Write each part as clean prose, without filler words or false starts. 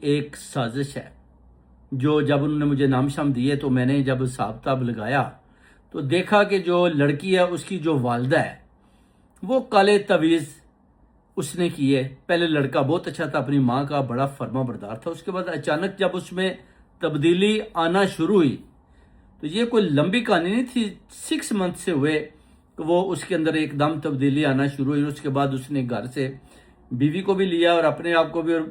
ایک سازش ہے جو جب انہوں نے مجھے نام شام دیے تو میں نے جب حساب کتاب لگایا تو دیکھا کہ جو لڑکی ہے اس کی جو والدہ ہے وہ کالے تعویذ اس نے کیے. پہلے لڑکا بہت اچھا تھا، اپنی ماں کا بڑا فرما بردار تھا. اس کے بعد اچانک جب اس میں تبدیلی آنا شروع ہوئی تو یہ کوئی لمبی کہانی نہیں تھی. 6 منتھ سے ہوئے کہ وہ اس کے اندر ایک دم تبدیلی آنا شروع ہوئی. اس کے بعد اس نے گھر سے بیوی کو بھی لیا اور اپنے آپ کو بھی، اور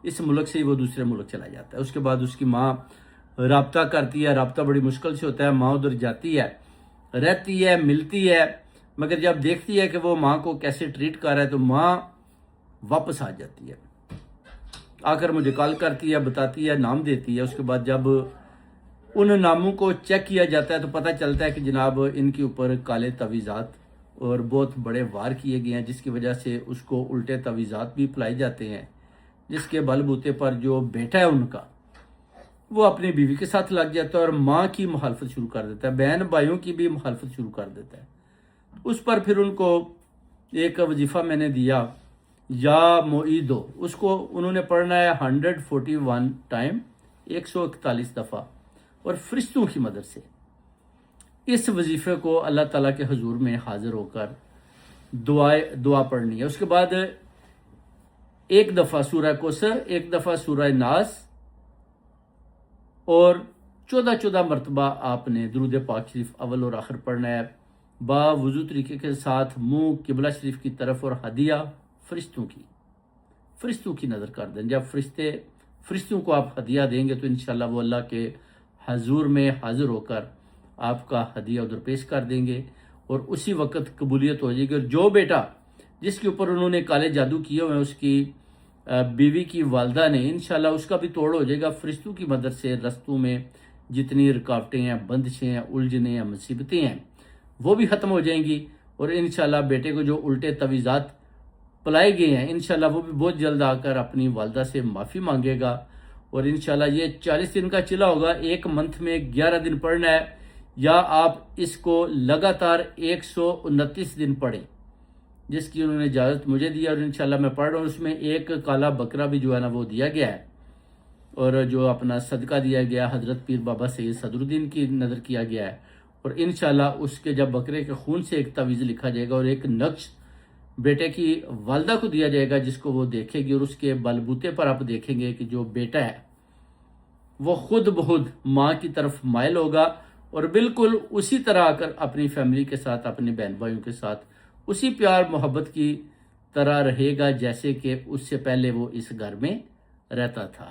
اس ملک سے ہی وہ دوسرے ملک چلا جاتا ہے. اس کے بعد اس کی ماں رابطہ کرتی ہے، رابطہ بڑی مشکل سے ہوتا ہے. ماں ادھر جاتی ہے، رہتی ہے، ملتی ہے، مگر جب دیکھتی ہے کہ وہ ماں کو کیسے ٹریٹ کر رہا ہے تو ماں واپس آ جاتی ہے. آ کر مجھے کال کرتی ہے، بتاتی ہے، نام دیتی ہے. اس کے بعد جب ان ناموں کو چیک کیا جاتا ہے تو پتہ چلتا ہے کہ جناب ان کے اوپر کالے تعویذات اور بہت بڑے وار کیے گئے ہیں، جس کی وجہ سے اس کو الٹے تعویذات بھی پلائے جاتے ہیں، جس کے بل بوتے پر جو بیٹا ہے ان کا وہ اپنی بیوی کے ساتھ لگ جاتا ہے اور ماں کی مخالفت شروع کر دیتا ہے، بہن بھائیوں کی بھی مخالفت شروع کر دیتا ہے. اس پر پھر ان کو ایک وظیفہ میں نے دیا، یا معیدو. اس کو انہوں نے پڑھنا ہے 141 ٹائم، 141 دفعہ، اور فرشتوں کی مدد سے اس وظیفے کو اللہ تعالیٰ کے حضور میں حاضر ہو کر دعا پڑھنی ہے. اس کے بعد ایک دفعہ سورہ کوثر، ایک دفعہ سورہ ناس، اور 14 مرتبہ آپ نے درود پاک شریف اول اور آخر پڑھنا ہے، با وضو طریقے کے ساتھ منہ قبلہ شریف کی طرف، اور ہدیہ فرشتوں کی نظر کر دیں. جب فرشتوں کو آپ ہدیہ دیں گے تو انشاءاللہ وہ اللہ کے حضور میں حاضر ہو کر آپ کا ہدیہ ادھر پیش کر دیں گے اور اسی وقت قبولیت ہو جائے گی. اور جو بیٹا جس کے اوپر انہوں نے کالے جادو کیے ہوئے ہیں، اس کی بیوی کی والدہ نے، انشاءاللہ اس کا بھی توڑ ہو جائے گا. فرشتوں کی مدد سے رستوں میں جتنی رکاوٹیں ہیں، بندشیں ہیں، الجھنیں ہیں، مصیبتیں ہیں، وہ بھی ختم ہو جائیں گی. اور انشاءاللہ بیٹے کو جو الٹے تعویذات پلائے گئے ہیں، انشاءاللہ وہ بھی بہت جلد آ کر اپنی والدہ سے معافی مانگے گا. اور انشاءاللہ یہ 40 دن کا چلا ہوگا. ایک منتھ میں 11 دن پڑھنا ہے، یا آپ اس کو لگاتار 129 دن پڑھیں، جس کی انہوں نے اجازت مجھے دیا، اور انشاءاللہ میں پڑھ رہا ہوں. اس میں ایک کالا بکرا بھی جو ہے نا وہ دیا گیا ہے، اور جو اپنا صدقہ دیا گیا حضرت پیر بابا سید صدر الدین کی نظر کیا گیا ہے. اور انشاءاللہ اس کے جب بکرے کے خون سے ایک تعویذ لکھا جائے گا اور ایک نقش بیٹے کی والدہ کو دیا جائے گا، جس کو وہ دیکھے گی، اور اس کے بلبوتے پر آپ دیکھیں گے کہ جو بیٹا ہے وہ خود بخود ماں کی طرف مائل ہوگا، اور بالکل اسی طرح آ کر اپنی فیملی کے ساتھ، اپنے بہن بھائیوں کے ساتھ اسی پیار محبت کی طرح رہے گا جیسے کہ اس سے پہلے وہ اس گھر میں رہتا تھا.